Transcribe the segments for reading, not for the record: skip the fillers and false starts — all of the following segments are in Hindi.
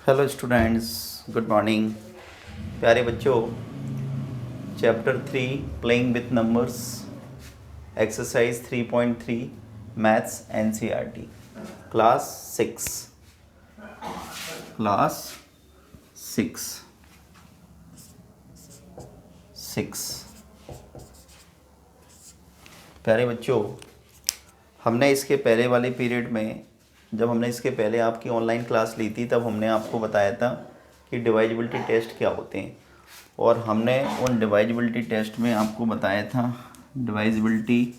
Hello students, good morning. प्यारे बच्चों, chapter 3 playing with numbers, exercise 3.3 maths NCERT, class 6। प्यारे बच्चों, हमने इसके पहले वाले पीरियड में, जब हमने इसके पहले आपकी ऑनलाइन क्लास ली थी, तब हमने आपको बताया था कि डिवाइजिबिलिटी टेस्ट क्या होते हैं। और हमने उन डिवाइजिबिलिटी टेस्ट में आपको बताया था divisibility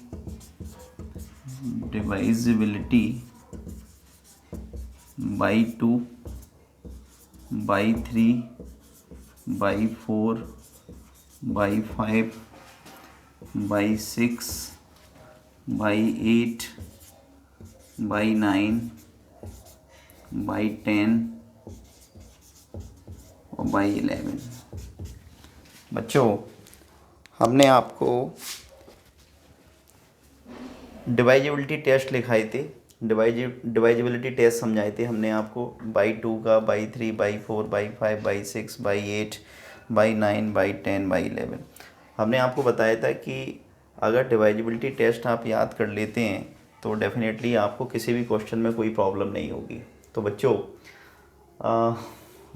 by 2, by 3, by 4, by 5, by 6, by 8, by 9, by 10 और बाई 11। बच्चों, हमने आपको डिवाइजिबिलिटी टेस्ट लिखाए थे, डिवाइजिबिलिटी टेस्ट समझाए थे हमने आपको। बाई 2 का, by 3, by 4, by 5, by 6, by 8, by 9, by 10, by 11। हमने आपको बताया था कि अगर डिवाइजिबिलिटी टेस्ट आप याद कर लेते हैं तो डेफिनेटली आपको किसी भी क्वेश्चन में कोई प्रॉब्लम नहीं होगी। तो बच्चों,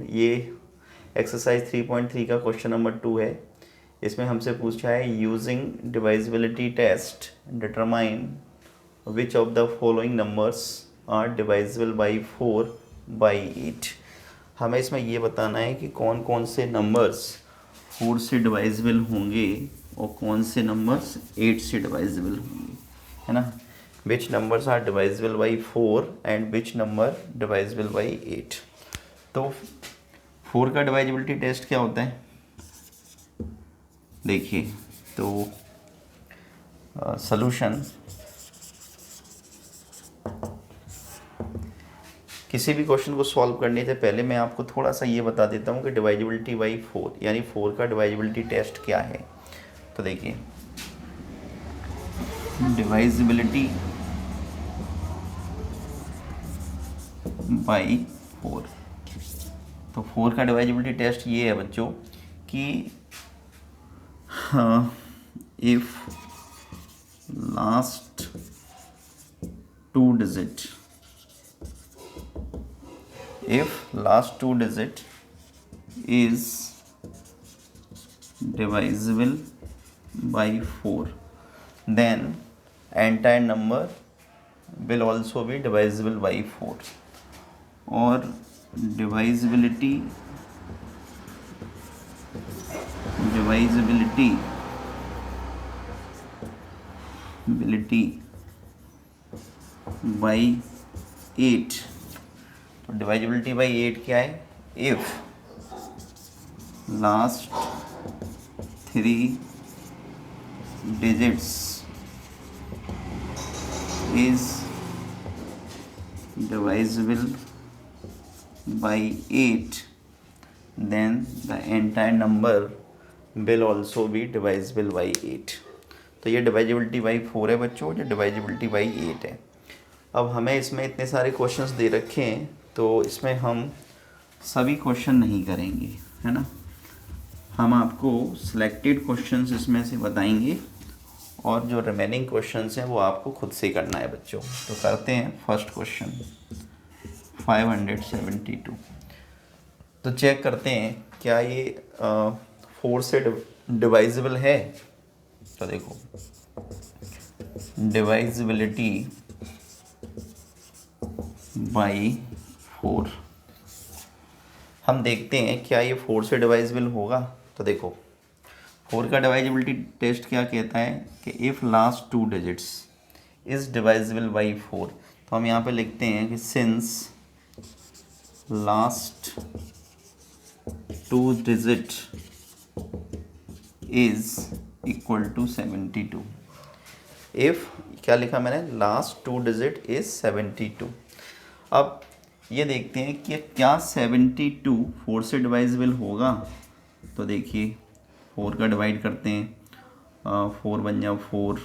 ये एक्सरसाइज 3.3 का क्वेश्चन नंबर 2 है। इसमें हमसे पूछा है using divisibility test determine which of the following numbers are divisible by 4 by 8। हमें इसमें ये बताना है कि कौन कौन से नंबर्स 4 से डिवाइजिबल होंगे और कौन से नंबर्स 8 से डिवाइजिबल होंगे, है ना। Which numbers are divisible by 4 and which number divisible by 8। तो 4 का डिवाइजिबिलिटी टेस्ट क्या होता है, देखिए। तो सॉल्यूशन, किसी भी क्वेश्चन को सॉल्व करने से पहले मैं आपको थोड़ा सा ये बता देता हूँ कि डिवाइजिबिलिटी बाई 4 यानी 4 का डिवाइजिबिलिटी टेस्ट क्या है। तो देखिए, डिवाइजिबिलिटी बाई 4, तो 4 का डिवाइजिबिलिटी टेस्ट ये है बच्चों कि if last 2 digit is divisible by 4, then entire number will also be divisible by 4। और divisibility by 8, तो डिवाइजिबिलिटी बाई 8 क्या है, if last 3 digits is divisible by 8, then the entire number will also be divisible by 8। तो ये डिवाइजिबिलिटी बाई 4 है बच्चों, जो डिवाइजिबिलिटी बाई 8 है। अब हमें इसमें इतने सारे क्वेश्चंस दे रखे हैं, तो इसमें हम सभी क्वेश्चन नहीं करेंगे, है ना। हम आपको सिलेक्टेड क्वेश्चंस इसमें से बताएंगे और जो रिमेनिंग क्वेश्चंस हैं वो आपको खुद से करना है बच्चों। तो करते हैं फर्स्ट क्वेश्चन 572। तो चेक करते हैं क्या ये 4 से डिवाइजिबल है। तो देखो, डिवाइजिबिलिटी बाई 4, हम देखते हैं क्या ये 4 से डिवाइजिबल होगा। तो देखो, 4 का डिवाइजिबिलिटी टेस्ट क्या कहता है कि if last 2 digits is divisible by 4। तो हम यहाँ पे लिखते हैं कि since last 2 digit is equal to 72। If क्या लिखा मैंने, लास्ट 2 डिजिट इज़ 72। अब ये देखते हैं कि क्या 72 4 से डिवाइजिबल होगा। तो देखिए, 4 का डिवाइड करते हैं, 4 बन जा 4,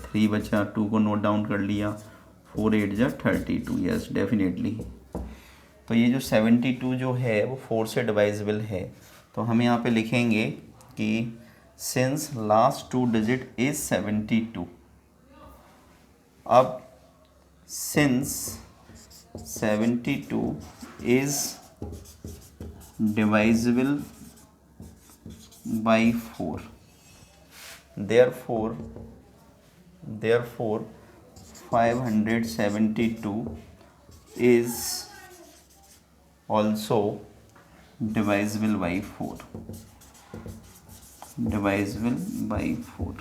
3 बचा, 2 को नोट डाउन कर लिया, 4 8 जा 32। Yes, definitely. तो ये जो 72 जो है वो 4 से डिवाइजिबल है। तो हम यहाँ पे लिखेंगे कि सिंस लास्ट 2 डिजिट इज 72, अब since 72 is divisible by 4, therefore 572 is also divisible by 4, divisible by 4।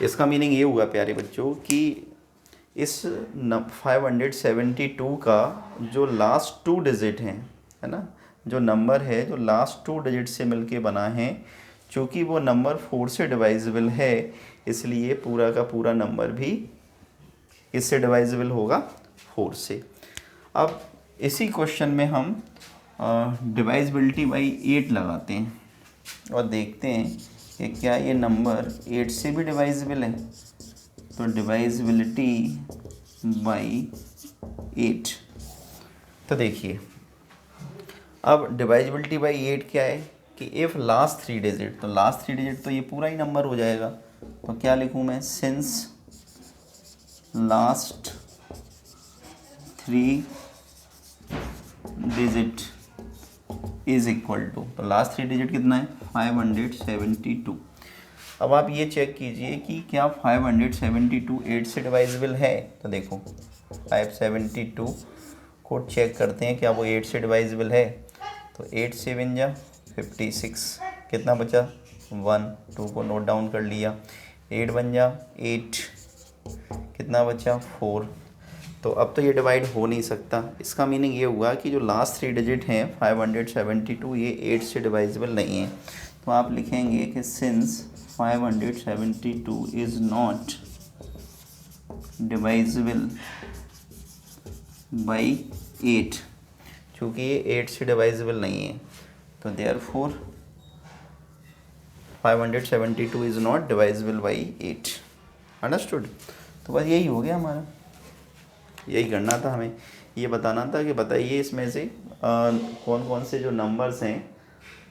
इसका मीनिंग ये हुआ प्यारे बच्चों कि इस 572 का जो लास्ट 2 डिजिट हैं, है ना, जो नंबर है जो लास्ट 2 डिजिट से मिलके बना है, चूँकि वो नंबर 4 से डिवाइजिबल है, इसलिए पूरा का पूरा नंबर भी इससे डिवाइजिबल होगा 4 से। अब इसी क्वेश्चन में हम डिवाइजिबिलिटी बाई 8 लगाते हैं और देखते हैं कि क्या ये नंबर 8 से भी डिवाइजिबल है। तो डिवाइजिबिलिटी बाई 8, तो देखिए अब डिवाइजिबिलिटी बाई 8 क्या है कि इफ़ लास्ट 3 डिजिट, तो लास्ट 3 डिजिट तो ये पूरा ही नंबर हो जाएगा। तो क्या लिखूँ मैं, since last 3 digit is equal to, तो लास्ट 3 डिजिट कितना है 572। अब आप ये चेक कीजिए कि क्या 572 8 से डिवाइजिबल है। तो देखो 572 को चेक करते हैं क्या वो 8 से डिवाइजिबल है। तो 8 7 जा 56, कितना बचा 1, 2 को नोट डाउन कर लिया, 8 बन जा 8, कितना बचा 4। तो अब तो ये डिवाइड हो नहीं सकता। इसका मीनिंग ये हुआ कि जो लास्ट 3 डिजिट हैं 572 ये 8 से डिवाइजिबल नहीं है। तो आप लिखेंगे कि since 572 is not divisible by 8, चूँकि ये 8 से डिवाइजिबल नहीं है, तो therefore 572 is not divisible by 8। Understood. तो बस यही हो गया हमारा, यही करना था हमें, ये बताना था कि बताइए इसमें से कौन कौन से जो नंबर्स हैं,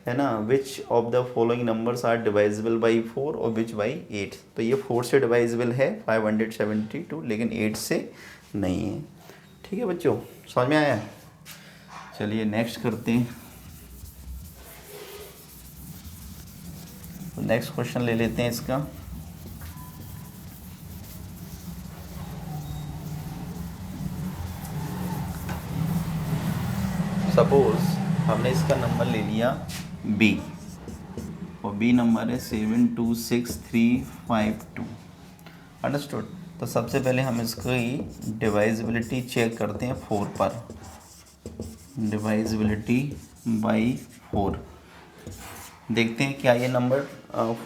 है ना, which of the following numbers are divisible by 4 और विच बाई 8। तो ये 4 से डिवाइजिबल है 572, लेकिन 8 से नहीं है। ठीक है बच्चों, समझ में आया। चलिए नेक्स्ट करते हैं। तो नेक्स्ट क्वेश्चन ले लेते हैं इसका। सपोज हमने इसका नंबर ले लिया B और B नंबर है 726352। अंडरस्टूड। तो सबसे पहले हम इसकी डिवाइजिबिलिटी चेक करते हैं 4 पर। डिवाइजिबिलिटी बाई 4, देखते हैं क्या ये नंबर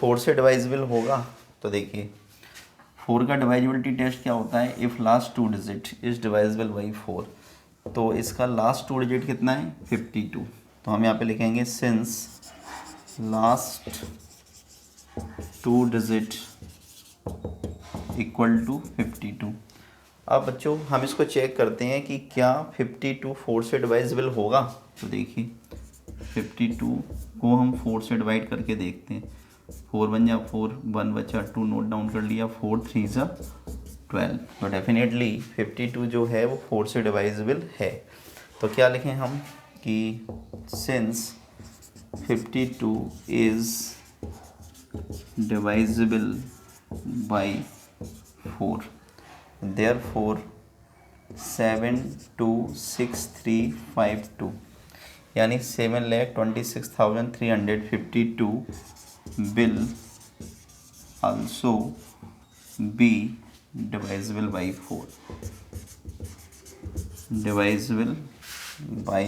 4 से डिवाइजिबल होगा। तो देखिए 4 का डिवाइजिबिलिटी टेस्ट क्या होता है, if last 2 digit is divisible by 4। तो इसका लास्ट 2 डिजिट कितना है 52। तो हम यहाँ पे लिखेंगे since last 2 digit equal to 52। अब बच्चों हम इसको चेक करते हैं कि क्या 52 4 से डिवाइजिबल होगा। तो देखिए 52 को हम 4 से डिवाइड करके देखते हैं। 4 बन जा 4, 1 बचा 2 नोट डाउन कर लिया, 4 3 जा 12। तो डेफिनेटली 52 जो है वो 4 से डिवाइजिबल है। तो क्या लिखें हम कि since 52 is divisible by 4, therefore 726352 यानी 7,26,352 will also be divisible by 4, divisible by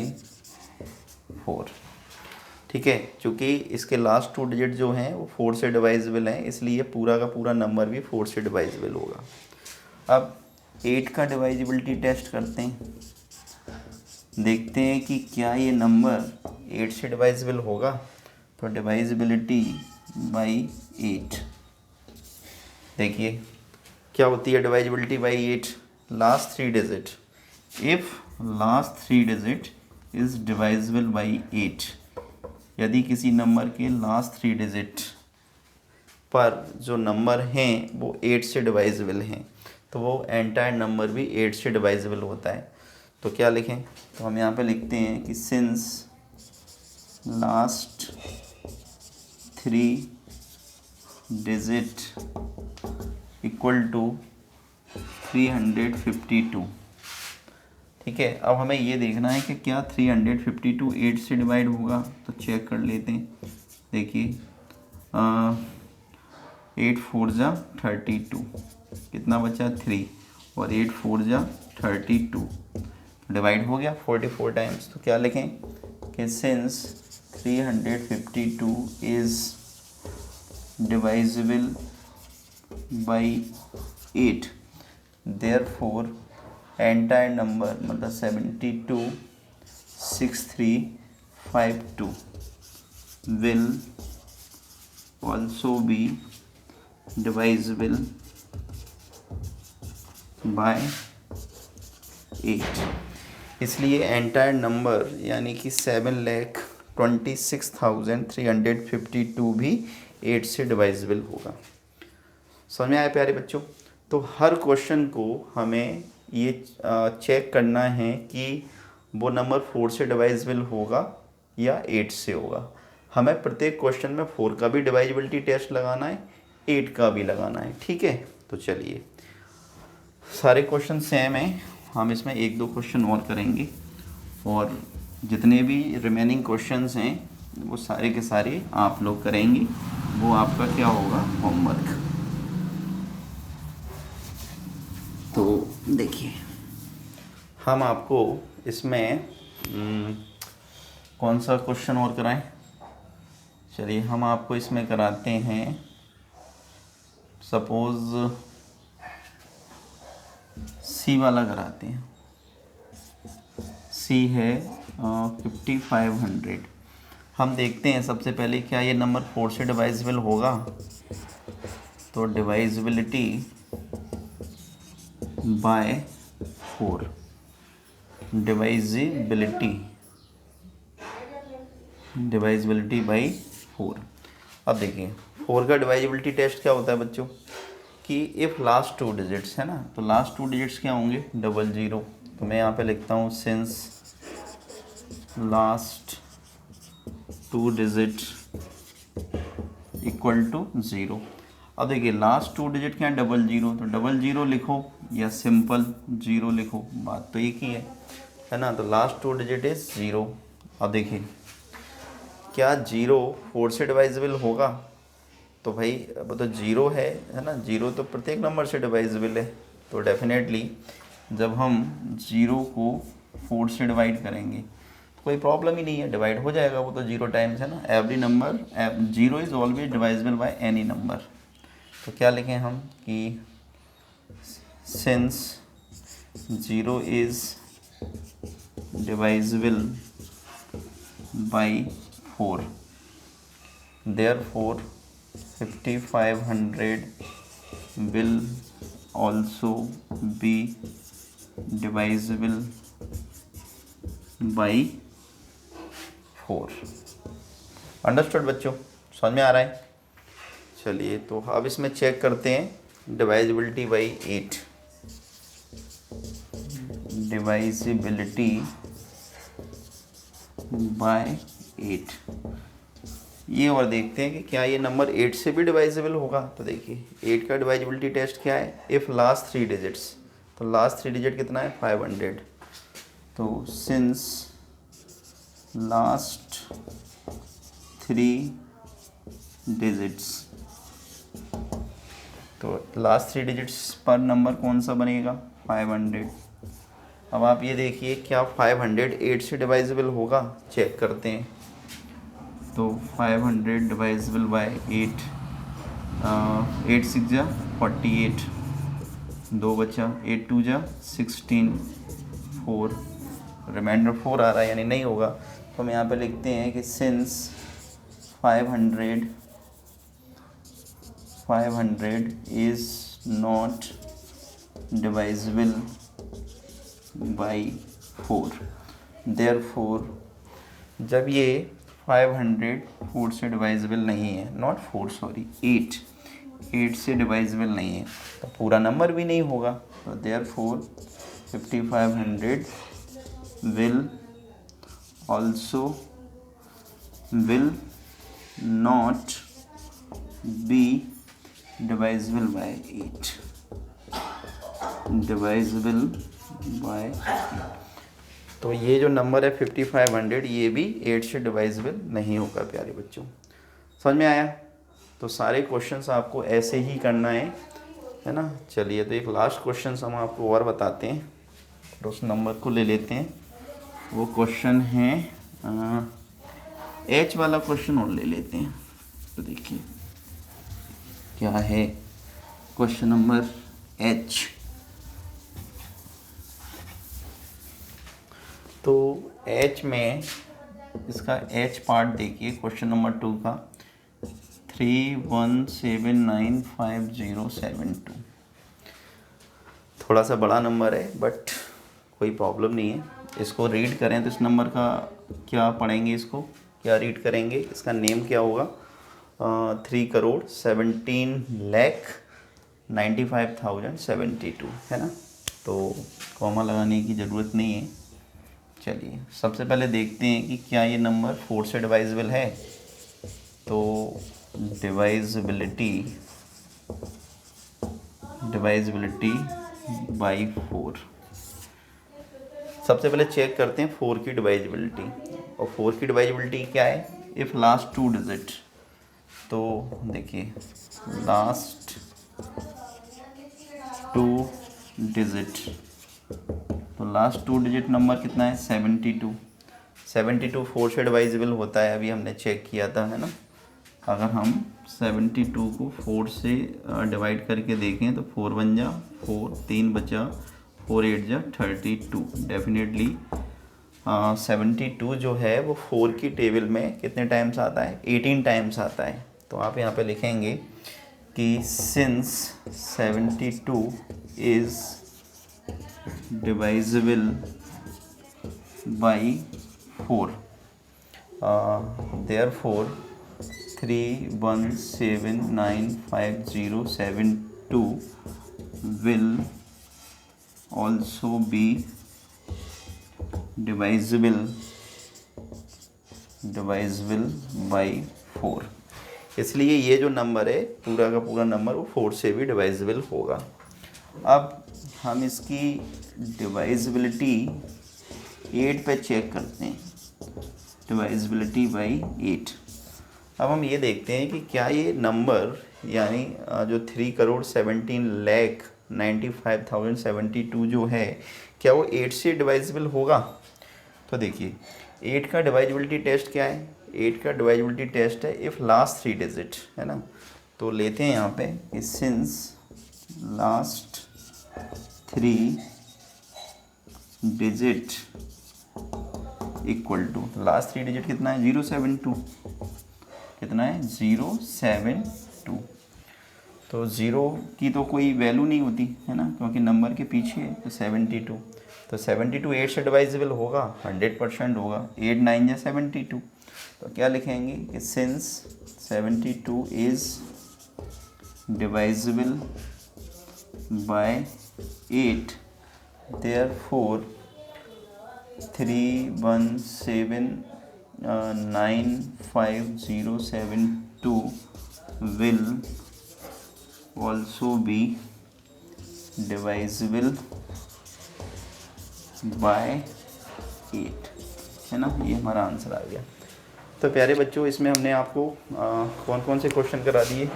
4। ठीक है, चूँकि इसके लास्ट 2 डिजिट जो हैं वो 4 से डिवाइजिबल हैं, इसलिए पूरा का पूरा नंबर भी 4 से डिवाइजिबल होगा। अब 8 का डिवाइजिबिलिटी टेस्ट करते हैं, देखते हैं कि क्या ये नंबर 8 से डिवाइजिबल होगा। तो डिवाइजिबिलिटी बाई 8, देखिए क्या होती है divisibility by 8, last 3 digit if last 3 digit is divisible by 8, यदि किसी नंबर के लास्ट 3 डिजिट पर जो नंबर हैं वो 8 से डिवाइजिबल हैं, तो वो एंटायर नंबर भी 8 से डिवाइजिबल होता है। तो क्या लिखें, तो हम यहाँ पे लिखते हैं कि since last 3 digit equal to 352। ठीक है, अब हमें ये देखना है कि क्या 352 8 से डिवाइड होगा, तो चेक कर लेते हैं। देखिए 8 4 जा 32, कितना बचा 3, और 8 4 जा 32, डिवाइड हो गया 44 टाइम्स। तो क्या लिखें कि since 352 is divisible by 8, therefore entire number मतलब 726352 will also be divisible by 8। इसलिए एंटायर नंबर यानी कि 7,26,352 भी 8 से डिवाइजिबल होगा। समझ में आया प्यारे बच्चों? तो हर क्वेश्चन को हमें ये चेक करना है कि वो नंबर 4 से डिवाइजिबल होगा या 8 से होगा। हमें प्रत्येक क्वेश्चन में 4 का भी डिवाइजिबिलिटी टेस्ट लगाना है, 8 का भी लगाना है। ठीक है, तो चलिए सारे क्वेश्चन सेम हैं, हम इसमें 1-2 क्वेश्चन और करेंगे, और जितने भी रिमेनिंग क्वेश्चंस हैं वो सारे के सारे आप लोग करेंगे। वो आपका क्या होगा, होमवर्क। तो देखिए हम आपको इसमें कौन सा क्वेश्चन और कराएं। चलिए हम आपको इसमें कराते हैं, सपोज़ सी वाला कराते हैं। सी है 5500। हम देखते हैं सबसे पहले क्या ये नंबर 4 से डिवाइजिबल होगा, तो डिवाइजिबिलिटी बाय 4, डिवाइजिबिलिटी बाई 4। अब देखिए 4 का डिवाइजिबिलिटी टेस्ट क्या होता है बच्चों, कि इफ़ लास्ट 2 डिजिट्स है ना, तो लास्ट 2 डिजिट्स क्या होंगे, 00। तो मैं यहाँ पे लिखता हूँ since last 2 digit equal to 0। अब देखिए लास्ट 2 डिजिट क्या है, 00, तो 00 लिखो या सिंपल 0 लिखो, बात तो एक ही है ना। तो लास्ट 2 डिजिट इज़ 0। अब देखिए क्या 0 4 से डिवाइजिबल होगा, तो भाई अब तो 0 है ना, 0 तो प्रत्येक नंबर से डिवाइजिबल है। तो डेफिनेटली जब हम 0 को 4 से डिवाइड करेंगे तो कोई प्रॉब्लम ही नहीं है, डिवाइड हो जाएगा, वो तो 0 टाइम्स है ना। Every number 0 is always divisible by any number. तो क्या लिखें हम कि since 0 is divisible by 4, therefore 5500 will also be divisible by 4। Understood बच्चों, समझ में आ रहा है? चलिए तो अब इसमें चेक करते हैं डिवाइजिबिलिटी बाई 8। डिवाइजिबिलिटी बाय 8, ये और देखते हैं कि क्या ये नंबर 8 से भी डिवाइजिबल होगा। तो देखिए 8 का डिवाइजिबिलिटी टेस्ट क्या है, इफ़ लास्ट 3 डिजिट्स, तो लास्ट 3 डिजिट कितना है, 500। तो सिंस लास्ट 3 डिजिट्स, तो लास्ट 3 डिजिट्स पर नंबर कौन सा बनेगा, 500। अब आप ये देखिए क्या 500 8 से डिवाइजिबल होगा, चेक करते हैं। तो 500 डिवाइजिबल बाय 8, 8 6 जा 48, 2 बचा, 8 2 जा 16, 4, रिमाइंडर 4 आ रहा है यानी नहीं होगा। तो हम यहाँ पे लिखते हैं कि since 500 is not divisible by 4। Therefore जब ये 500 4 से डिवाइजिबल नहीं है, नॉट 4 सॉरी 8 से डिवाइजिबल नहीं है, तो पूरा नंबर भी नहीं होगा। तो therefore 5500 will also will not be divisible by 8, divisible by 8। तो ये जो नंबर है 5500 ये भी 8 से डिवाइजिबल नहीं होगा प्यारे बच्चों। समझ में आया? तो सारे क्वेश्चंस आपको ऐसे ही करना है ना। चलिए तो एक लास्ट क्वेश्चन हम आपको और बताते हैं और उस नंबर को ले लेते हैं। वो क्वेश्चन है एच वाला क्वेश्चन और ले लेते हैं। तो देखिए क्या है क्वेश्चन नंबर एच। तो एच में इसका एच पार्ट देखिए क्वेश्चन नंबर 2 का 31795072। थोड़ा सा बड़ा नंबर है बट कोई प्रॉब्लम नहीं है। इसको रीड करें तो इस नंबर का क्या पढ़ेंगे, इसको क्या रीड करेंगे, इसका नेम क्या होगा? 3,17,95,072 है ना। तो कॉमा लगाने की ज़रूरत नहीं है। चलिए सबसे पहले देखते हैं कि क्या ये नंबर 4 से डिवाइजिबल है। तो डिवाइजिबिलिटी बाई 4। सबसे पहले चेक करते हैं 4 की डिवाइजिबिलिटी। और 4 की डिवाइजिबिलिटी क्या है? If last 2 digit. तो देखिए लास्ट 2 डिजिट, तो लास्ट 2 डिजिट नंबर कितना है? 72। 72 4 से डिवाइजिबल होता है, अभी हमने चेक किया था है ना। अगर हम 72 को 4 से डिवाइड करके देखें तो 4 बन जा 4, 3 बचा, 4 8 जा 32। डेफिनेटली 72 जो है वो 4 की टेबल में कितने टाइम्स आता है? 18 टाइम्स आता है। तो आप यहाँ पे लिखेंगे कि since 72 is divisible by 4, therefore 31795,072 will also be divisible by 4। इसलिए ये जो नंबर है पूरा का पूरा नंबर वो 4 से भी डिवाइजिबल होगा। अब हम इसकी डिवाइजिबिलिटी 8 पे चेक करते हैं, डिवाइजिबिलिटी बाई 8। अब हम ये देखते हैं कि क्या ये नंबर यानी जो 3,17,95,072 जो है क्या वो 8 से डिवाइजिबल होगा? तो देखिए 8 का डिवाइजिबिलिटी टेस्ट क्या है? 8 का डिवाइजिबिलिटी टेस्ट है इफ़ लास्ट 3 डिजिट है ना। तो लेते हैं यहाँ पे कि since last 3 digit equal to, last 3 digit कितना है? 072। कितना है? 072। तो 0 की तो कोई वैल्यू नहीं होती है ना, क्योंकि नंबर के पीछे है तो 72। तो 72 8 से डिवाइजिबल होगा, 100% होगा। 8 9 या 72। तो क्या लिखेंगे कि since 72 is डिवाइजिबल by 8, therefore 317,95,072 will also be divisible by 8 है ना। ये हमारा आंसर आ गया। तो प्यारे बच्चों इसमें हमने आपको कौन कौन से क्वेश्चन करा दिए?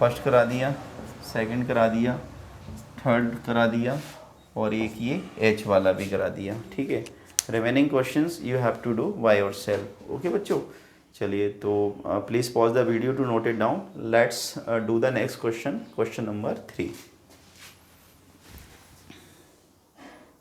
फर्स्ट करा दिया, सेकंड करा दिया, थर्ड करा दिया और एक ये एच वाला भी करा दिया। ठीक है, remaining questions you have to do by yourself. Okay बच्चों, चलिए तो please pause the video to note it down. Let's do the next question, question number 3।